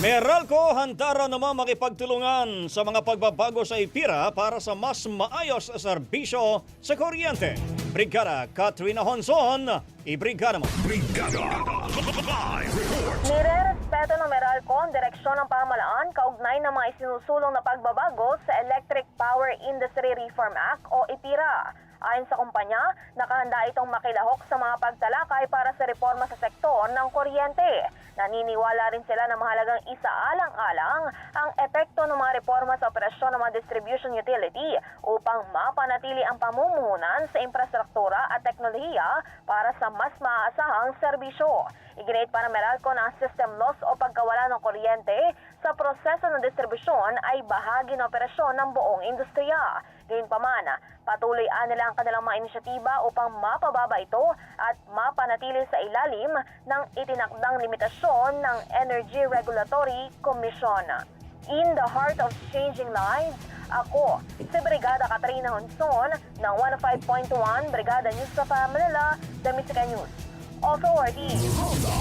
Meralco handa raw naman makipagtulungan sa mga pagbabago sa IPIRA para sa mas maayos na serbisyo sa kuryente. Brigada Katrina Honson, ibrigada mo. Nirerespeto ng Meralco ang direksyon ng pamahalaan kaugnay ng mga isinusulong na pagbabago sa Electric Power Industry Reform Act o IPIRA. Ayon sa kumpanya, nakahanda itong makilahok sa mga pagtalakay para sa reforma sa sektor ng kuryente. Naniniwala rin sila na mahalagang isaalang-alang ang epekto ng mga reforma sa operasyon ng mga distribution utility upang mapanatili ang pamumuhunan sa infrastruktura at teknolohiya para sa mas maaasahang serbisyo. Iginit pa ng Meralco na ang system loss o pagkawala ng kuryente sa proseso ng distribusyon ay bahagi ng operasyon ng buong industriya. Gayunpaman, patuloy nila ang kanilang mga inisyatiba upang mapababa ito at mapanatili sa ilalim ng itinakdang limitasyon ng Energy Regulatory Commission. In the heart of changing lives, ako si Brigada Katrina Honson ng 105.1 Brigada News sa Manila, The Musica News Authority.